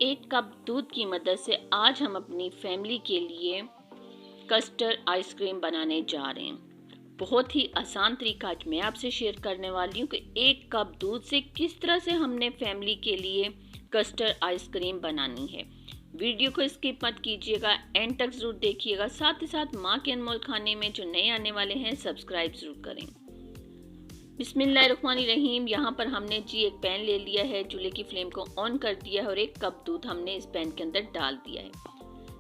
1 cup दूध की मदद से आज हम अपनी फैमिली के लिए कस्टर्ड आइसक्रीम बनाने जा रहे हैं। बहुत ही आसान तरीका आज मैं आपसे शेयर करने वाली हूँ कि 1 कप दूध से किस तरह से हमने फैमिली के लिए कस्टर्ड आइसक्रीम बनानी है। वीडियो को स्किप मत कीजिएगा, एंड तक ज़रूर देखिएगा। साथ ही साथ माँ के अनमोल खाने में जो नए आने वाले हैं सब्सक्राइब ज़रूर करें। बिस्मिल्लाहिर्रहमानिर्रहीम। यहाँ पर हमने जी एक पैन ले लिया है, चूल्हे की फ्लेम को ऑन कर दिया है और 1 कप दूध हमने इस पैन के अंदर डाल दिया है।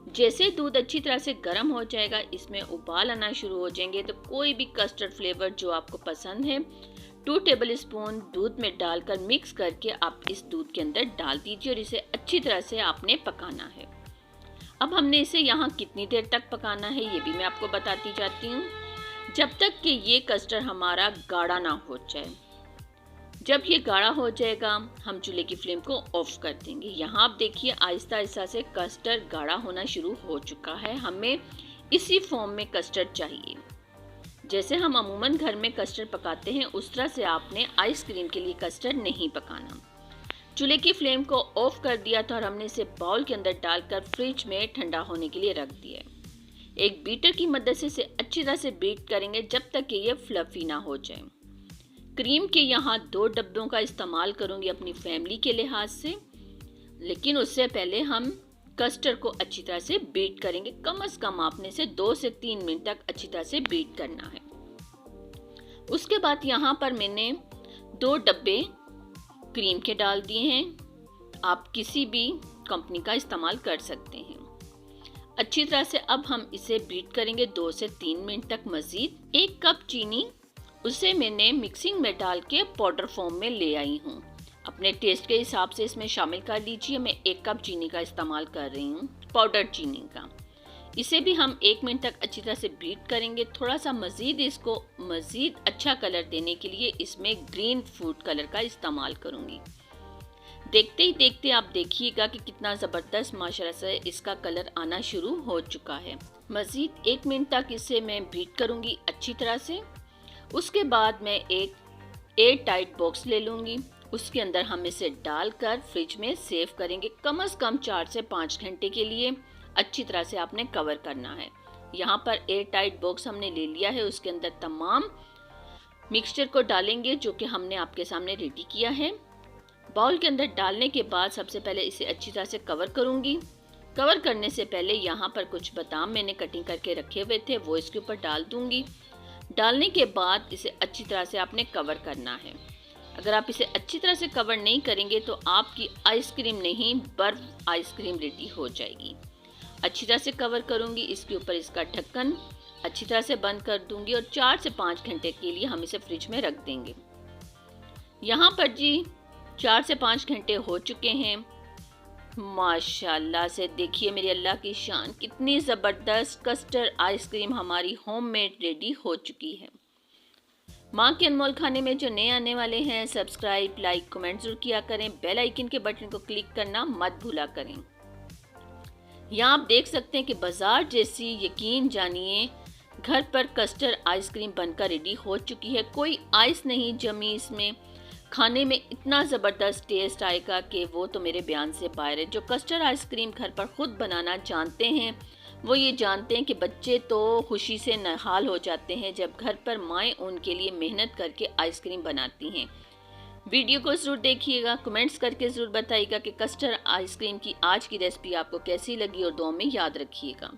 जैसे दूध अच्छी तरह से गर्म हो जाएगा, इसमें उबाल आना शुरू हो जाएंगे, तो कोई भी कस्टर्ड फ्लेवर जो आपको पसंद है 2 टेबल स्पून दूध में डालकर मिक्स करके आप इस दूध के अंदर डाल दीजिए और इसे अच्छी तरह से आपने पकाना है। अब हमने इसे यहाँ कितनी देर तक पकाना है ये भी मैं आपको बताती जाती हूँ, जब तक कि ये कस्टर्ड हमारा गाढ़ा ना हो जाए। जब ये गाढ़ा हो जाएगा हम चूल्हे की फ्लेम को ऑफ कर देंगे। यहाँ आप देखिए आहिस्ता आहिस्ता से कस्टर्ड गाढ़ा होना शुरू हो चुका है। हमें इसी फॉर्म में कस्टर्ड चाहिए। जैसे हम अमूमन घर में कस्टर्ड पकाते हैं उस तरह से आपने आइसक्रीम के लिए कस्टर्ड नहीं पकाना। चूल्हे की फ्लेम को ऑफ कर दिया था और हमने इसे बाउल के अंदर डालकर फ्रिज में ठंडा होने के लिए रख दिया है। एक बीटर की मदद से इसे अच्छी तरह से बीट करेंगे जब तक कि ये फ्लफी ना हो जाए। क्रीम के यहाँ 2 डब्बों का इस्तेमाल करूँगी अपनी फैमिली के लिहाज से, लेकिन उससे पहले हम कस्टर्ड को अच्छी तरह से बीट करेंगे। कम से कम आपने इसे 2 से 3 मिनट तक अच्छी तरह से बीट करना है। उसके बाद यहाँ पर मैंने 2 डब्बे क्रीम के डाल दिए हैं। आप किसी भी कंपनी का इस्तेमाल कर सकते हैं। अच्छी तरह से अब हम इसे बीट करेंगे 2 से 3 मिनट तक मजीद। 1 कप चीनी उसे मैंने मिक्सिंग में डाल के पाउडर फॉर्म में ले आई हूँ। अपने टेस्ट के हिसाब से इसमें शामिल कर लीजिए। मैं 1 कप चीनी का इस्तेमाल कर रही हूँ, पाउडर चीनी का। इसे भी हम 1 मिनट तक अच्छी तरह से बीट करेंगे। थोड़ा सा मजीद इसको मजीद अच्छा कलर देने के लिए इसमें ग्रीन फूड कलर का इस्तेमाल करूँगी। देखते ही देखते आप देखिएगा कि कितना ज़बरदस्त माशाल्लाह से इसका कलर आना शुरू हो चुका है। मज़ीद 1 मिनट तक इसे मैं बीट करूँगी अच्छी तरह से। उसके बाद मैं एक एयर टाइट बॉक्स ले लूँगी। उसके अंदर हम इसे डालकर फ्रिज में सेव करेंगे। कम से कम 4 से 5 घंटे के लिए अच्छी तरह से आपने कवर करना है। यहाँ पर एयर टाइट बॉक्स हमने ले लिया है। उसके अंदर तमाम मिक्सचर को डालेंगे जो कि हमने आपके सामने रेडी किया है। बाउल के अंदर डालने के बाद सबसे पहले इसे अच्छी तरह से कवर करूंगी। कवर करने से पहले यहाँ पर कुछ बादाम मैंने कटिंग करके रखे हुए थे, वो इसके ऊपर डाल दूंगी। डालने के बाद इसे अच्छी तरह से आपने कवर करना है। अगर आप इसे अच्छी तरह से कवर नहीं करेंगे तो आपकी आइसक्रीम नहीं बर्फ आइसक्रीम रेडी हो जाएगी। अच्छी तरह से कवर करूंगी। इसके ऊपर इसका ढक्कन अच्छी तरह से बंद कर दूंगी और 4 से 5 घंटे के लिए हम इसे फ्रिज में रख देंगे। यहाँ पर जी 4 से 5 घंटे हो चुके हैं। माशाल्लाह से देखिए मेरी अल्लाह की शान, कितनी ज़बरदस्त कस्टर्ड आइसक्रीम हमारी होममेड रेडी हो चुकी है। माँ के अनमोल खाने में जो नए आने वाले हैं सब्सक्राइब, लाइक, कमेंट जरूर किया करें। बेल आइकन के बटन को क्लिक करना मत भूला करें। यहाँ आप देख सकते हैं कि बाजार जैसी, यकीन जानिए, घर पर कस्टर्ड आइसक्रीम बनकर रेडी हो चुकी है। कोई आइस नहीं जमी इसमें। खाने में इतना ज़बरदस्त टेस्ट आएगा कि वो तो मेरे बयान से बाहर है। जो कस्टर्ड आइसक्रीम घर पर ख़ुद बनाना जानते हैं वो ये जानते हैं कि बच्चे तो खुशी से नहाल हो जाते हैं जब घर पर माएँ उनके लिए मेहनत करके आइसक्रीम बनाती हैं। वीडियो को ज़रूर देखिएगा, कमेंट्स करके ज़रूर बताइएगा कि कस्टर्ड आइसक्रीम की आज की रेसिपी आपको कैसी लगी और दुआ में याद रखिएगा।